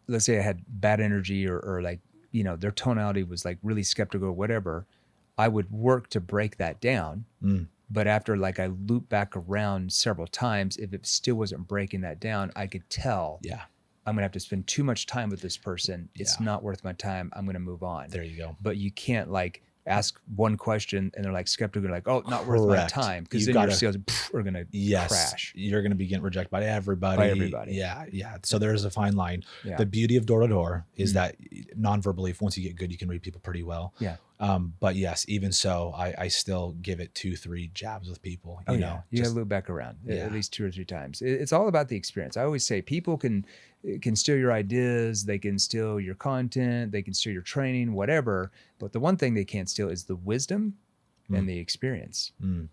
let's say I had bad energy, or like, their tonality was like really skeptical or whatever. I would work to break that down. But after, like, I looped back around several times, if it still wasn't breaking that down, I could tell, I'm going to have to spend too much time with this person. It's not worth my time. I'm going to move on. There you go. But you can't, like, ask one question and they're like skeptical, like, oh, not worth my time, because then your sales are going to crash. You're going to be getting rejected by everybody. Yeah. So there's a fine line. The beauty of door to door is that non-verbally, once you get good, you can read people pretty well. Yeah. But yes, even so, I still give it 2-3 jabs with people. You know, you got to loop back around at least 2 or 3 times. It's all about the experience. I always say people can steal your ideas, they can steal your content, they can steal your training, whatever. But the one thing they can't steal is the wisdom and the experience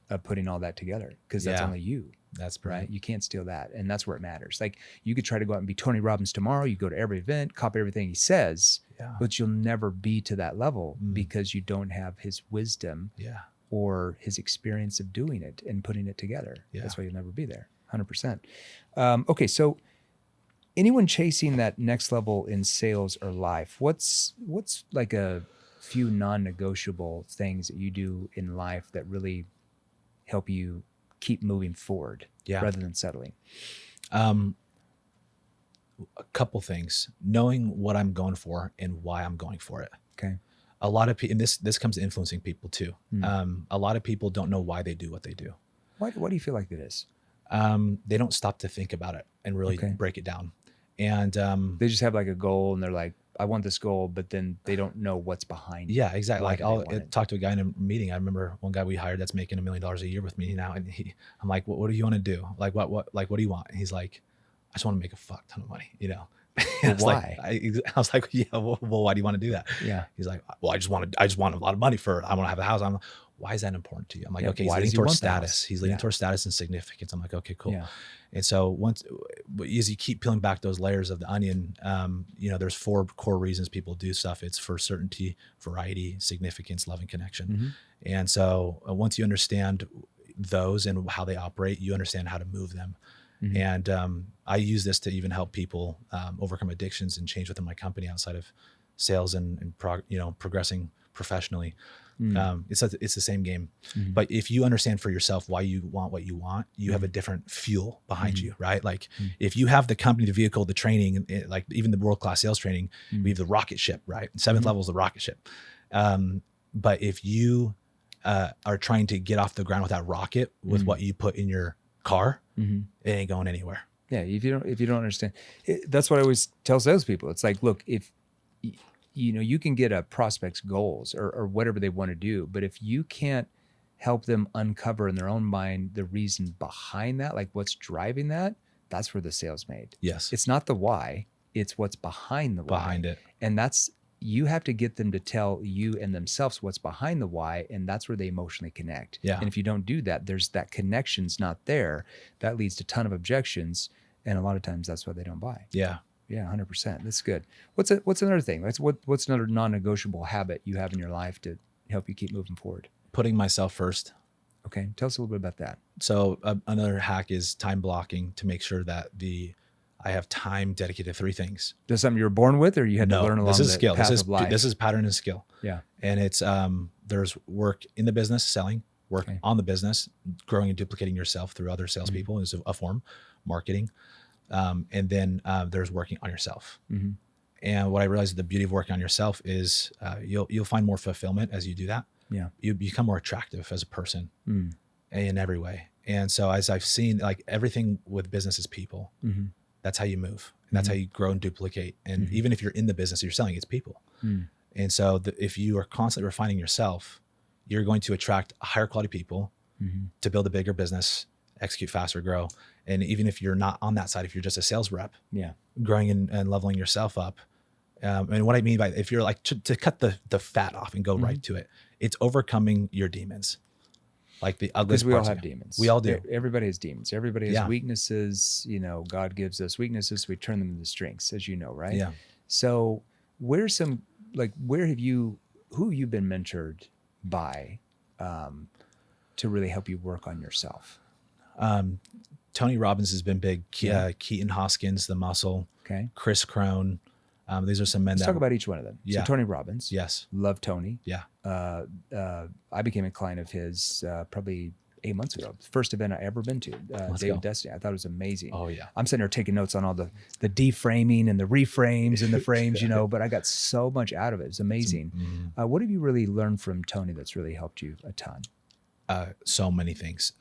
of putting all that together, because that's only you. That's right. You can't steal that. And that's where it matters. Like, you could try to go out and be Tony Robbins tomorrow. You go to every event, copy everything he says, but you'll never be to that level because you don't have his wisdom or his experience of doing it and putting it together. That's why you'll never be there. 100%. Okay. So anyone chasing that next level in sales or life, what's like a few non-negotiable things that you do in life that really help you keep moving forward rather than settling? A couple things. Knowing what I'm going for and why I'm going for it. Okay. A lot of people, and this comes to influencing people too. A lot of people don't know why they do what they do. Why do you feel like that is? They don't stop to think about it and really break it down. And they just have like a goal and they're like, I want this goal, but then they don't know what's behind it. Yeah, exactly. Like I'll talk to a guy in a meeting. I remember one guy we hired that's making $1 million a year with me now. And I'm like, what do you want to do? Like, what do you want? And he's like, I just want to make a fuck ton of money, you know? Why? I was like, yeah, well, why do you want to do that? Yeah. He's like, well, I just want a lot of money I want to have a house. I'm like, why is that important to you? I'm like, okay, he's leaning towards status. He's leaning towards status and significance. I'm like, okay, cool. Yeah. And so as you keep peeling back those layers of the onion, you know, there's 4 core reasons people do stuff. It's for certainty, variety, significance, love, and connection. Mm-hmm. And so once you understand those and how they operate, you understand how to move them. Mm-hmm. And I use this to even help people overcome addictions and change within my company outside of sales and progressing professionally. Mm. It's the same game. Mm-hmm. But if you understand for yourself why you want what you want, you have a different fuel behind you, right? Like if you have the company, the vehicle, the training, like even the world-class sales training, we have the rocket ship, right? 7th level is the rocket ship. But if you are trying to get off the ground with that rocket with what you put in your car, it ain't going anywhere. Yeah, if you don't understand, that's what I always tell salespeople. It's like, look, if you know, you can get a prospect's goals or whatever they want to do, but if you can't help them uncover in their own mind the reason behind that, like what's driving that, that's where the sale's made. Yes, it's not the why; it's what's behind the why. Behind it, and that's you have to get them to tell you and themselves what's behind the why, and that's where they emotionally connect. Yeah, and if you don't do that, there's that connection's not there. That leads to a ton of objections, and a lot of times that's why they don't buy. Yeah. Yeah, 100%. That's good. What's another thing? What's another non-negotiable habit you have in your life to help you keep moving forward? Putting myself first. Okay, tell us a little bit about that. So another hack is time blocking to make sure that I have time dedicated to 3 things. Is this something you were born with, or you had to learn along the path of life? This is pattern and skill. Yeah, and it's there's work in the business, selling, work on the business, growing and duplicating yourself through other salespeople is a form, marketing. And then there's working on yourself. Mm-hmm. And what I realized the beauty of working on yourself is you'll find more fulfillment as you do that. Yeah, you become more attractive as a person in every way. And so as I've seen, like everything with business is people. Mm-hmm. That's how you move. And that's how you grow and duplicate. And even if you're in the business you're selling, it's people. And so if you are constantly refining yourself, you're going to attract higher quality people to build a bigger business, execute faster, grow. And even if you're not on that side, if you're just a sales rep, growing and leveling yourself up. And what I mean by, if you're like to cut the fat off and go right to it, it's overcoming your demons. Like the ugly. Because we all have demons. We all do. Everybody has demons. Everybody has weaknesses. You know, God gives us weaknesses. We turn them into strengths, as you know, right? Yeah. So who have you been mentored by to really help you work on yourself? Tony Robbins has been big. Keaton Hoskins, The Muscle. Okay. Chris Crone. These are some men. Let's talk about each one of them. Yeah. So Tony Robbins. Yes. Love Tony. Yeah. I became a client of his probably 8 months ago. First event I ever been to. David Destiny. I thought it was amazing. Oh yeah. I'm sitting there taking notes on all the deframing and the reframes and the frames, you know, but I got so much out of it. It's amazing. What have you really learned from Tony that's really helped you a ton? So many things.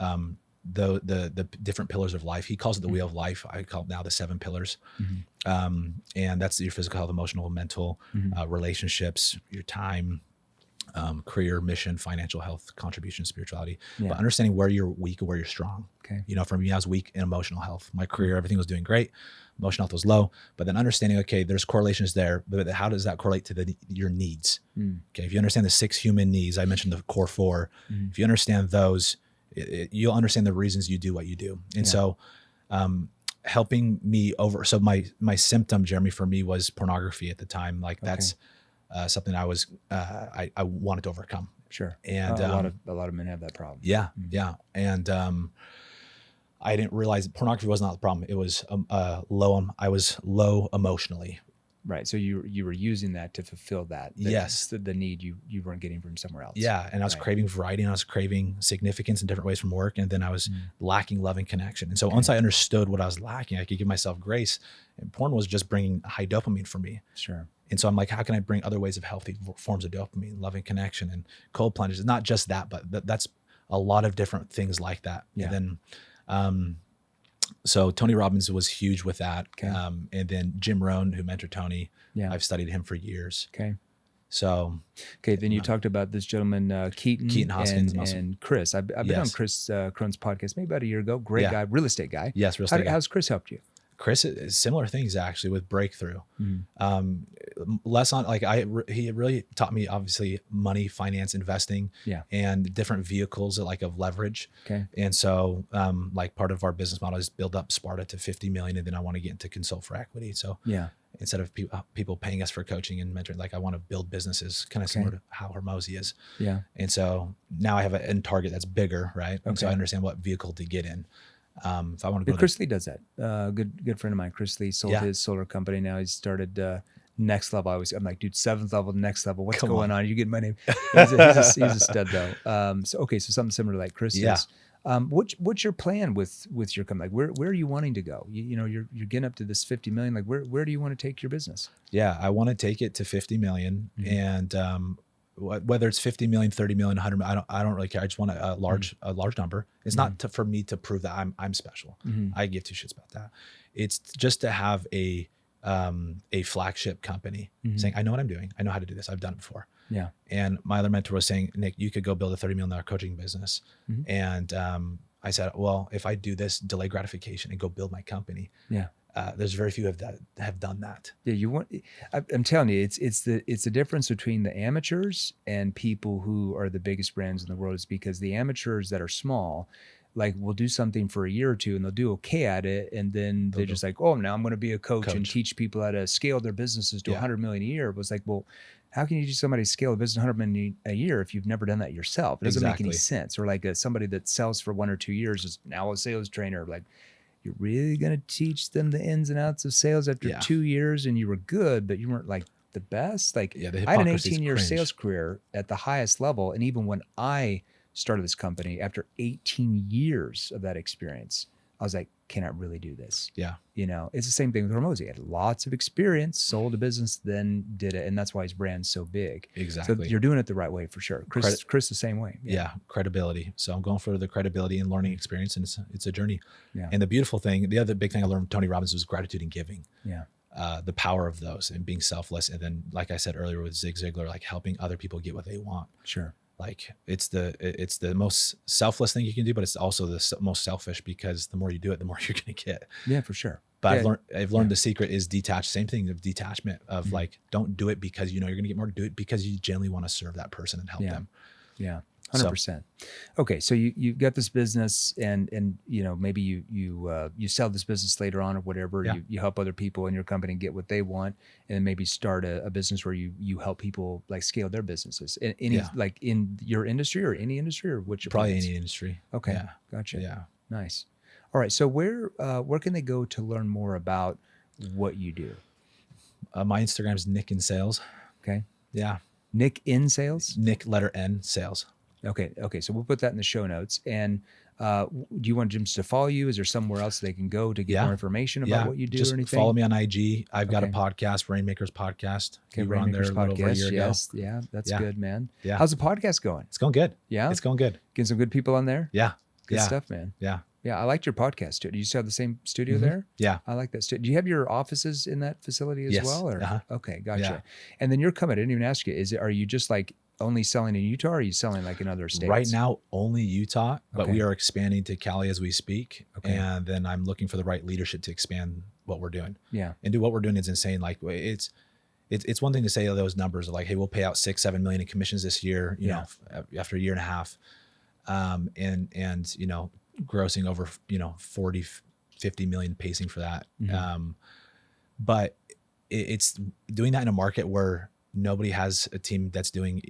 The different pillars of life. He calls it the wheel of life. I call it now the 7 pillars. And that's your physical health, emotional, mental, relationships, your time, career, mission, financial health, contribution, spirituality. But understanding where you're weak and where you're strong. Okay. You know, for me, I was weak in emotional health. My career, everything was doing great. Emotional health was low. But then understanding, okay, there's correlations there, but how does that correlate to your needs? Okay. If you understand the 6 human needs, I mentioned the core 4. If you understand those, you'll understand the reasons you do what you do. And so helping me so my symptom, Jeremy, for me was pornography at the time. Like that's something I was I wanted to overcome. Sure. And a lot of men have that problem. Yeah. Yeah. And I didn't realize pornography was not the problem. It was I was low emotionally. Right. So you were using that to fulfill that. The need you weren't getting from somewhere else. Yeah. And I was craving variety, and I was craving significance in different ways from work. And then I was lacking love and connection. And so once I understood what I was lacking, I could give myself grace. And porn was just bringing high dopamine for me. Sure. And so I'm like, how can I bring other ways of healthy forms of dopamine, loving connection, and cold plunges? Not just that, but that's a lot of different things like that. Yeah. And then So Tony Robbins was huge with that. Okay. And then Jim Rohn, who mentored Tony, Yeah. I've studied him for years. Okay. So, okay. Then you talked about this gentleman, Keaton Hoskins, and Chris. I've been on Chris Cron's podcast maybe about a year ago. Great guy, real estate guy. Yes. Real estate guy. How's Chris helped you? Chris, similar things actually with breakthrough. Less on like he really taught me obviously money, finance, investing, and different vehicles of leverage. Okay. And so like part of our business model is build up Sparta to 50 million, and then I want to get into consult for equity. So instead of people paying us for coaching and mentoring, like I want to build businesses kind of similar to how Hormozy is. Yeah. And so now I have an end target that's bigger, right? And so I understand what vehicle to get in. If I want to go, Chris Lee does that. Good friend of mine, Chris Lee, sold his solar company. Now he's started next level. I'm like, dude, 7th level, next level. What's going on? You get my name. He's a stud though. So something similar like Chris is. What's your plan with your company? Like where are you wanting to go? You're getting up to this 50 million. Like where do you want to take your business? Yeah, I want to take it to 50 million, and whether it's 50 million, 30 million, 100 million, I don't really care. I just want a large number. It's not for me to prove that I'm special. I give two shits about that. It's just to have a flagship company saying, I know what I'm doing. I know how to do this. I've done it before. Yeah. And my other mentor was saying, Nick, you could go build a $30 million coaching business. And I said, well, if I do this, delay gratification and go build my company. Yeah. There's very few that have done that. Yeah, I'm telling you, it's the difference between the amateurs and people who are the biggest brands in the world is because the amateurs that are small, like will do something for a year or two and they'll do okay at it, and then they're just like, oh, now I'm going to be a coach and teach people how to scale their businesses to 100 million a year. It was like, well, how can you teach somebody to scale a business 100 million a year if you've never done that yourself? It doesn't make any sense. Or like somebody that sells for 1 or 2 years is now a sales trainer, like. You're really going to teach them the ins and outs of sales after 2 years and you were good, but you weren't like the best. Like I had an 18-year sales career at the highest level. And even when I started this company, after 18 years of that experience, I was like, can I really do this? Yeah. It's the same thing with Hormozy. He had lots of experience, sold a business, then did it. And that's why his brand's so big. Exactly. So you're doing it the right way for sure. Chris the same way. Yeah. Credibility. So I'm going for the credibility and learning experience, and it's a journey. Yeah. And the beautiful thing, the other big thing I learned from Tony Robbins was gratitude and giving. Yeah. The power of those and being selfless. And then, like I said earlier with Zig Ziglar, like helping other people get what they want. Sure. Like it's the most selfless thing you can do, but it's also the most selfish because the more you do it, the more you're going to get. Yeah, for sure. But I've learned the secret is detach. Same thing of detachment of like, don't do it because you're going to get more. Do it because you genuinely want to serve that person and help them. Yeah. 100%. Okay. So you've got this business and maybe you sell this business later on or whatever. Yeah. You help other people in your company get what they want, and then maybe start a business where you help people like scale their businesses. Like in your industry or any industry, or what's your probably plans? Any industry. Okay. Yeah. Gotcha. Yeah. Nice. All right. So where can they go to learn more about what you do? My Instagram is Nick in Sales. Okay. Yeah. Nick in Sales? Nick letter N Sales. Okay. So we'll put that in the show notes. And do you want Jim to follow you? Is there somewhere else they can go to get more information about what you do just or anything? Follow me on IG. I've got a podcast, Rainmakers Podcast. Okay, Rainmakers Podcast. Yes. Yeah, that's good, man. Yeah. How's the podcast going? It's going good. Yeah? It's going good. Getting some good people on there? Yeah. Good stuff, man. Yeah. Yeah, I liked your podcast too. Do you still have the same studio there? Yeah. I like that studio. Do you have your offices in that facility as well? Or? Okay, gotcha. Yeah. And then your company, I didn't even ask you, are you just like only selling in Utah, or are you selling like in other states? Right now, only Utah, but we are expanding to Cali as we speak. Okay. And then I'm looking for the right leadership to expand what we're doing. Yeah. And what we're doing is insane. Like it's one thing to say those numbers like, hey, we'll pay out 6-7 million in commissions this year, you know, after a year and a half. And grossing over, 40-50 million pacing for that. But it's doing that in a market where nobody has a team that's doing,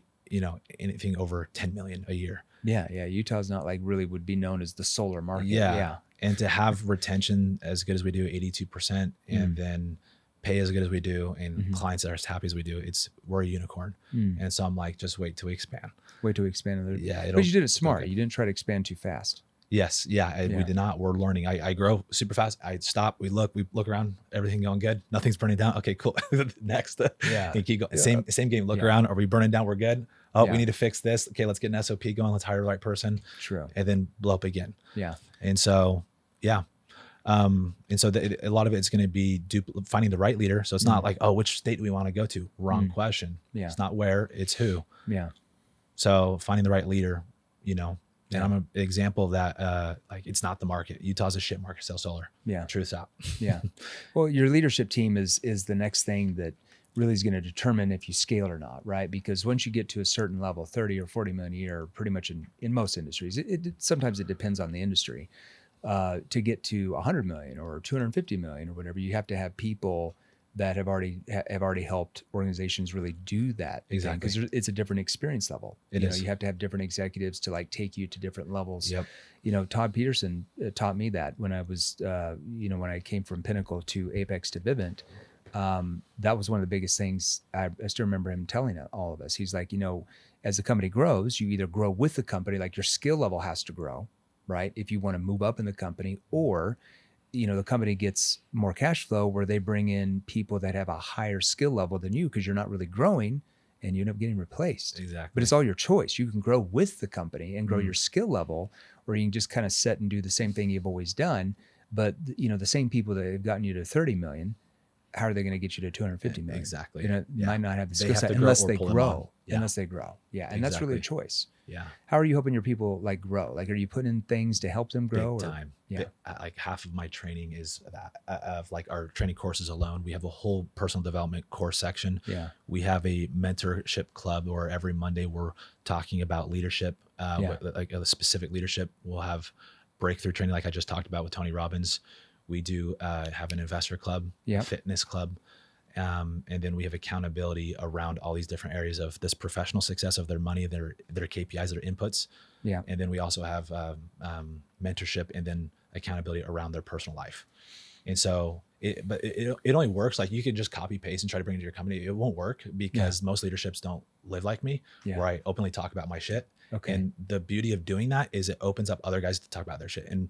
anything over 10 million a year. Yeah. Yeah. Utah's not like really would be known as the solar market. Yeah. And to have retention as good as we do, 82%, and then pay as good as we do, and clients that are as happy as we do, we're a unicorn. And so I'm like, just wait till we expand. Wait till we expand. Yeah. But you did it smart. You didn't try to expand too fast. Yes. Yeah. We did not. We're learning. I grow super fast. I stop. We look around. Everything going good. Nothing's burning down. Okay, cool. Next. Yeah. And keep going. Same game. Look around. Are we burning down? We're good. Oh, we need to fix this. Okay, let's get an SOP going. Let's hire the right person. True. And then blow up again. Yeah. And so, And so a lot of it's going to be finding the right leader. So it's not like, oh, which state do we want to go to? Wrong question. Yeah. It's not where, it's who. Yeah. So finding the right leader, and I'm an example of that. Like, it's not the market. Utah's a shit market, sell solar. Yeah. Truth's out. Yeah. Well, your leadership team is the next thing that really is going to determine if you scale or not, right? Because once you get to a certain level, 30 or 40 million a year, pretty much in most industries, sometimes it depends on the industry, to get to 100 million or 250 million or whatever, you have to have people that have already helped organizations really do that. Exactly. Because it's a different experience level. It is. You have to have different executives to like take you to different levels. Yep. Todd Peterson taught me that when I was, when I came from Pinnacle to Apex to Vivint. That was one of the biggest things. I still remember him telling all of us. He's like, as the company grows, you either grow with the company, like your skill level has to grow, right? If you want to move up in the company, or the company gets more cash flow where they bring in people that have a higher skill level than you because you're not really growing and you end up getting replaced. Exactly. But it's all your choice. You can grow with the company and grow your skill level, or you can just kind of sit and do the same thing you've always done. But the same people that have gotten you to 30 million, how are they going to get you to 250 million? Exactly. Might not have the skill have set to unless grow or they pull them grow. on. Yeah. Unless they grow. Yeah. And that's really a choice. Yeah. How are you helping your people like grow? Like, are you putting in things to help them grow? Big time. Yeah. Like half of my training is that of like our training courses alone. We have a whole personal development course section. Yeah. We have a mentorship club where every Monday we're talking about leadership, like a specific leadership. We'll have breakthrough training, like I just talked about with Tony Robbins. We do have an investor club, fitness club. And then we have accountability around all these different areas of this professional success of their money, their KPIs, their inputs. Yeah. And then we also have mentorship and then accountability around their personal life. And so it only works, like you could just copy paste and try to bring it to your company. It won't work because most leaderships don't live like me, where I openly talk about my shit. Okay. And the beauty of doing that is it opens up other guys to talk about their shit. And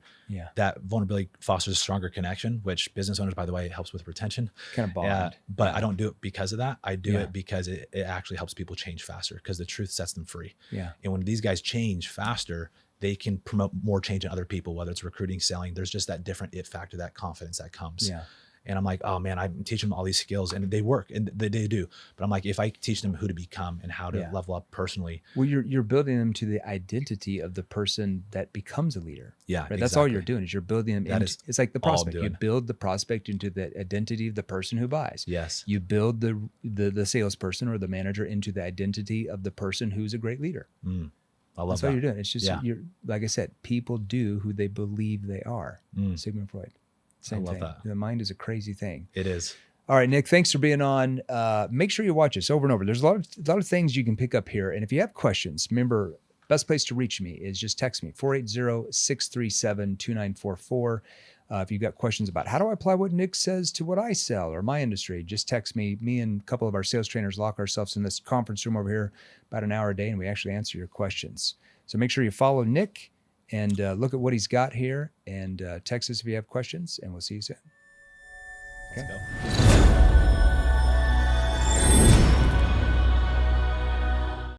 that vulnerability fosters a stronger connection, which business owners, by the way, helps with retention. Kind of bond. But I don't do it because of that. I do it because it actually helps people change faster because the truth sets them free. Yeah. And when these guys change faster, they can promote more change in other people, whether it's recruiting, selling. There's just that different it factor, that confidence that comes. Yeah. And I'm like, oh man, I'm teaching them all these skills and they work and they do. But I'm like, if I teach them who to become and how to level up personally. Well, you're building them to the identity of the person that becomes a leader. Yeah. Right? Exactly. That's all you're doing is you're building them. It's like the prospect. You build the prospect into the identity of the person who buys. Yes. You build the salesperson or the manager into the identity of the person who's a great leader. I love That's all you're doing. It's just, you're, like I said, people do who they believe they are. Sigmund Freud. Same thing. That. The mind is a crazy thing. It is. All right, Nick, thanks for being on. Make sure you watch us over and over. There's a lot of things you can pick up here. And if you have questions, remember, best place to reach me is just text me, 480-637-2944. If you've got questions about how do I apply what Nick says to what I sell or my industry, just text me. Me and a couple of our sales trainers lock ourselves in this conference room over here about an hour a day, and we actually answer your questions. So make sure you follow Nick and look at what he's got here, and text us if you have questions, and we'll see you soon. Okay. Let's go.